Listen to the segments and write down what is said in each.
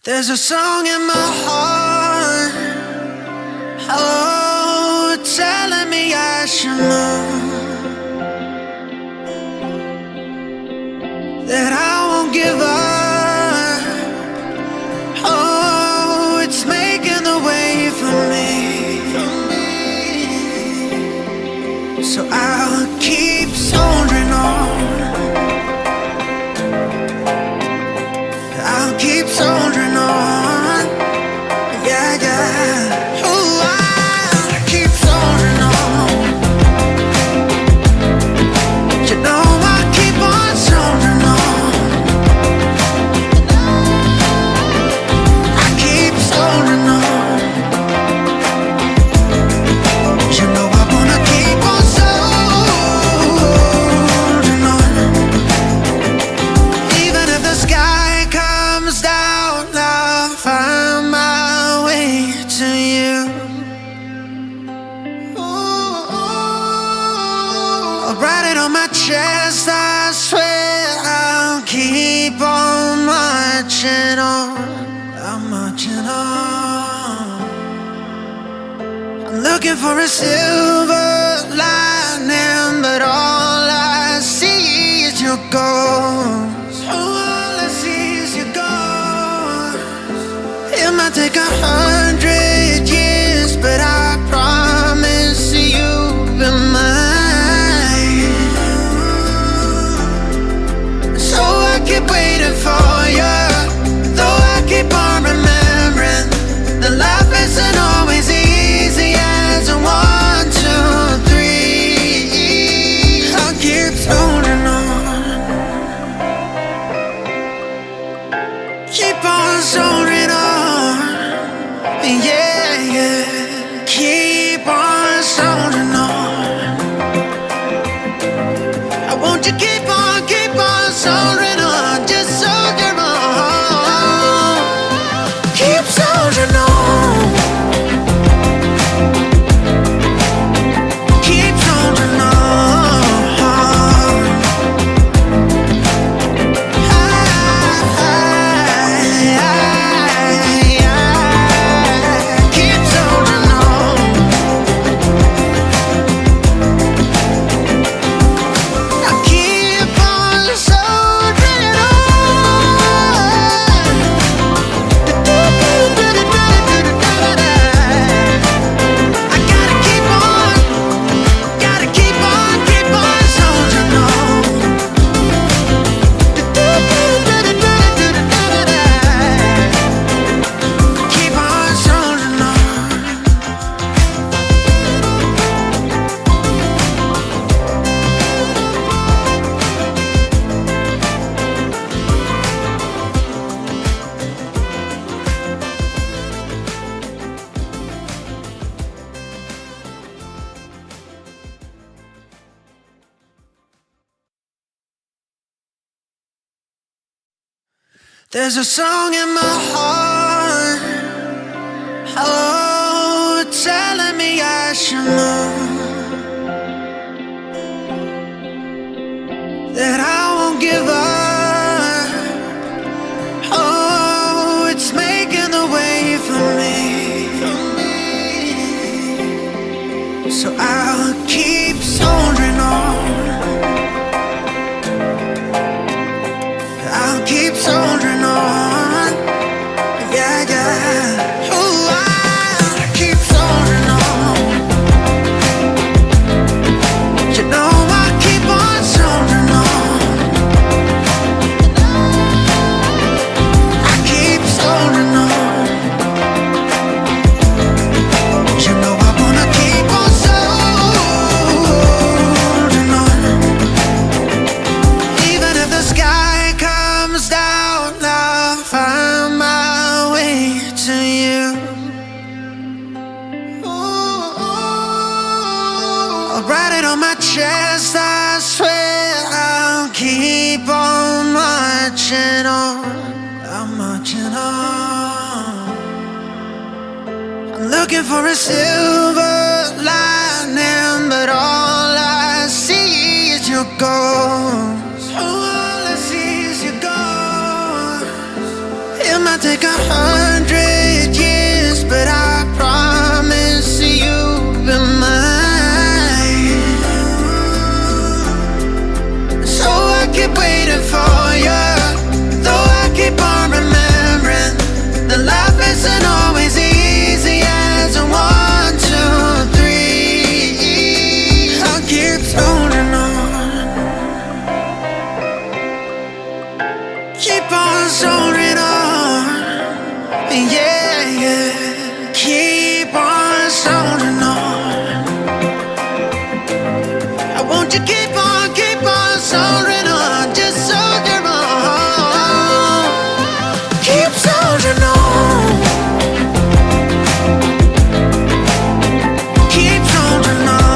There's a song in my heart, oh, telling me I should know that I won't give up. Oh, it's making the way for me, so I'll keep soldiering on. I'll keep soldiering on. Yeah, yeah. Ooh, I'll keep soldiering on. You know I'll keep on soldiering on. I keep soldiering on. You know I wanna keep on soldiering on. Even if the sky comes down, I'll find my way to you. Ooh, I'll write it on my chest, I swear I'll keep on marching on. I'm marching on. I'm looking for a silver lining, but all I see is your ghost. All I see is your ghost. It might take 100 years, but I promise you'll be mine. So I keep waiting for you, though I keep on remembering that life isn't always easy as a 1, 2, 3. I'll keep holding on. Keep on soldiering on. Yeah, yeah. Keep on soldiering on. I want you keep on soldiering on. Just soldier on. Keep soldiering on. Keep soldiering on. Keep soldiering on. I keep on soldiering on. I gotta keep on soldiering on. Keep on soldiering on. There's a song in my heart, oh, telling me I should know that I won't give up. Oh, it's making the way for me, so I'll keep soldiering on. I'll keep soldiering on. Yeah, yeah. Ooh, I'll keep soldiering on. You know I'll keep on soldiering on. I keep soldiering on. You know I wanna keep on soldiering on. Even if the sky comes down, I'll find my way to you. Ooh, I'll write it on my chest, I swear I'll keep on marching on. I'm marching on. I'm looking for a silver lining, but all I see is your ghost. All I see is your ghost. It might take 100 years, but I promise you'll be mine. So I keep waiting for you, though I keep on remembering that life isn't always easy as a 1, 2, 3. I'll keep holding on, keep on holding on, yeah, yeah. Keep on holding on. I want you keep on holding on, just soldier on. Keep soldiering on. Keep holding on.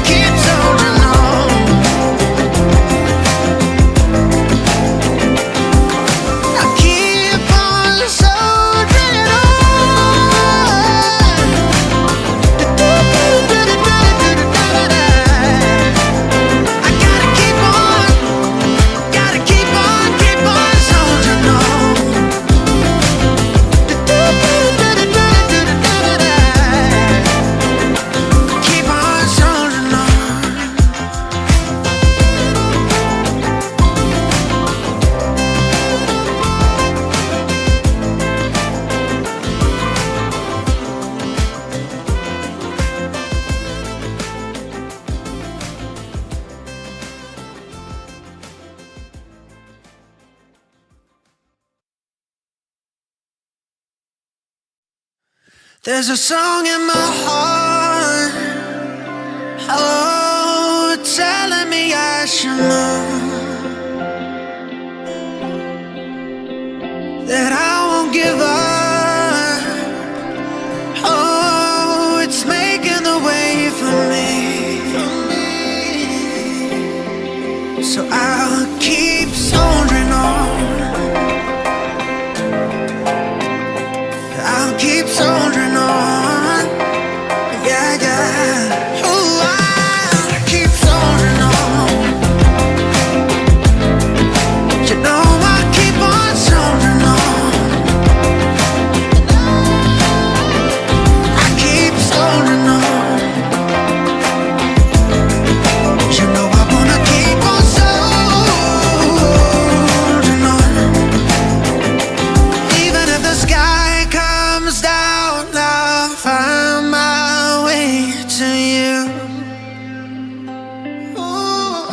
Keep holding on. I keep on soldiering on. I gotta keep on soldiering on. Keep on soldiering on. There's a song in my heart, oh, telling me I should know that I won't give up. Oh, it's making the way for me. So I'll keep soldiering on. I'll keep soldiering on, yeah, yeah. Ooh, I'll keep soldiering on. You know I keep on soldiering on. I keep soldiering on. You know I wanna keep on soldiering on. Even if the sky comes down, I'll find my way to you. Ooh,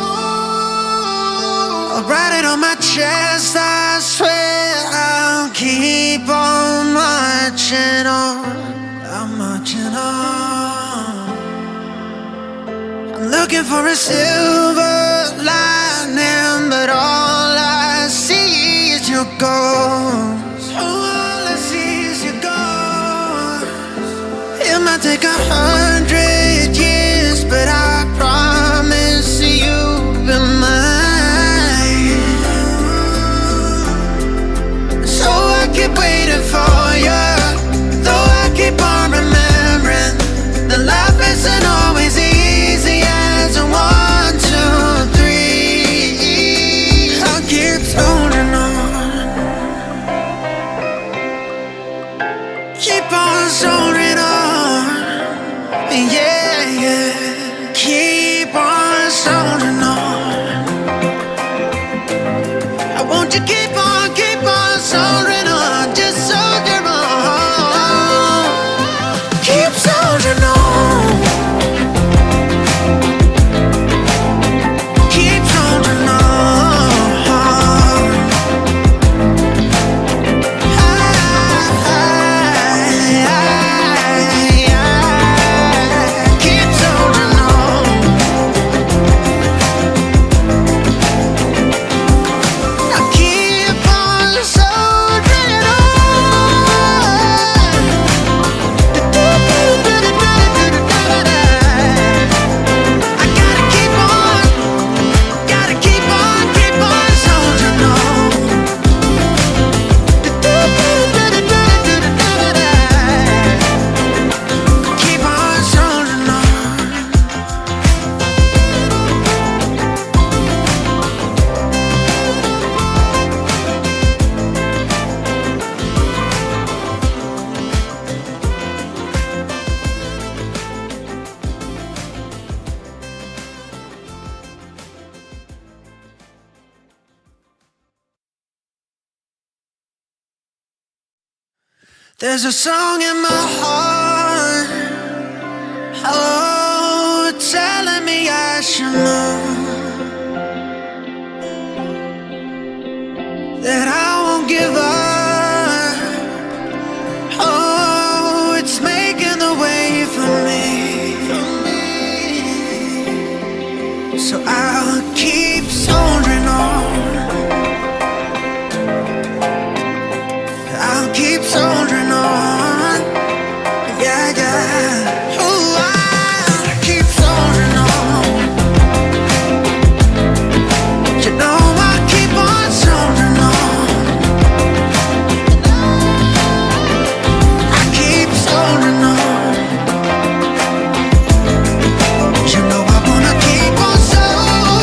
I'll write it on my chest, I swear I'll keep on marching on. I'm marching on. I'm looking for a silver lining, but all I see is your ghost. All I see is your ghost. It might take 100 years, but I promise you'll be mine. So I keep waiting for you, though I keep on remembering that life isn't always easy as a 1, 2, 3. I'll keep holding on. Keep on holding on, yeah, yeah. Keep on holding on. I want you keep on holding on, just soldier on. Keep soldiering on. Keep holding on. Keep holding on. I keep There's a song in my heart, oh, telling me I should know that I won't give up. Oh, it's making the way for me. So I'll keep soldiering on. I'll keep soldiering on. Yeah, yeah. Ooh, I'll keep soldiering on. You know I'll keep on soldiering on. I keep soldiering on. You know I wanna keep on soldiering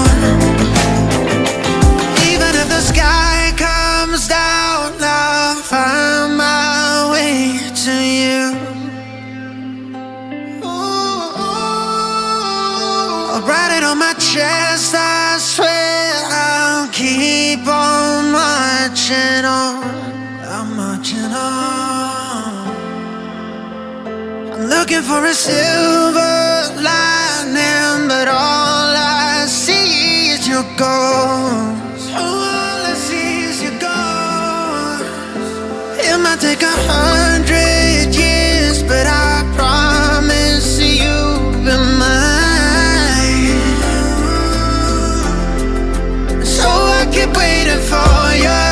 on. Even if the sky comes down, I'll find my way to you. I'll write it on my chest, I swear I'll keep on marching on. I'm marching on. I'm looking for a silver lining, but all I see is your ghost. Oh, all I see is your ghost. It might take 100 years, but I promise you'll be mine. So I keep waiting for you,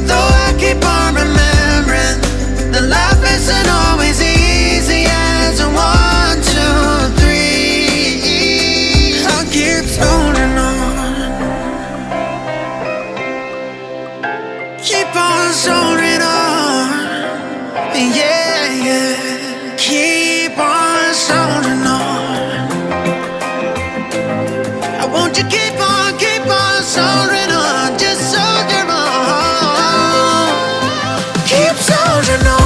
though I keep on remembering that life isn't always easy as a 1, 2, 3. I'll keep holding on. Keep on soldering on. Yeah, yeah. Keep on soldering on. I want you keep on soldering on. Just soldier on. Keep soldering on.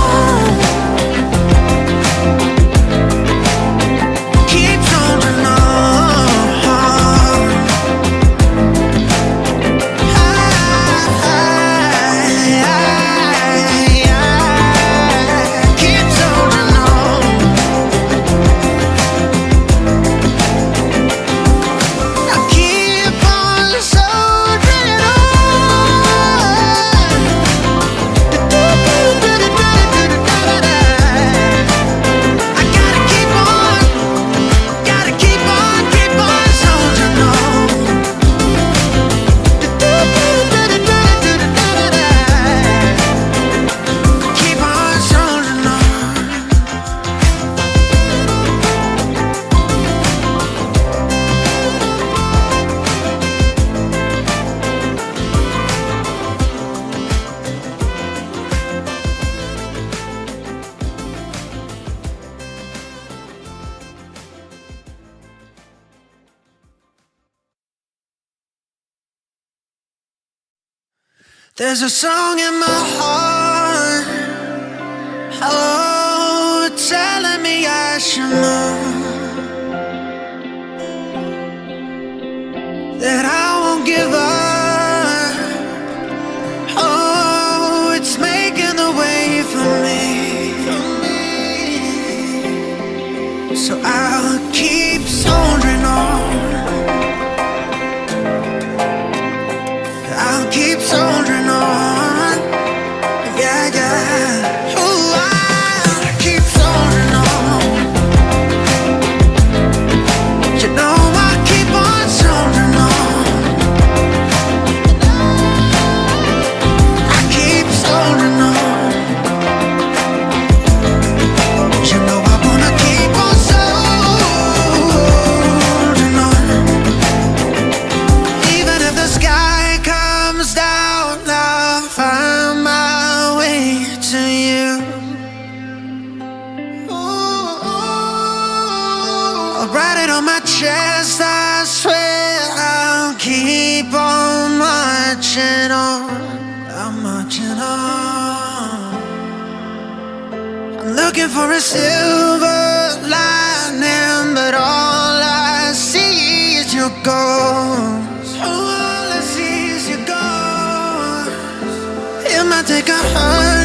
Keep soldering on. Keep soldering on. I keep on soldering on. I gotta keep on soldering on. Keep on soldering on. There's a song in my heart, oh, telling me I should know that I won't give up. Oh, it's making the way for me. So I'll keep soldiering on. I'll keep soldiering on. Yeah, yeah. Ooh, I'll keep soldiering on. You know I'll keep on soldiering on. I keep soldiering on. You know I wanna keep on soldering on. Even if the sky comes down, I'll find my way to you. I'll write it on my chest, I swear I'll keep on marching on. I'm marching on. I'm looking for a silver lining, but all I see is your ghost. Oh, all I see is your ghost. It might think I hurt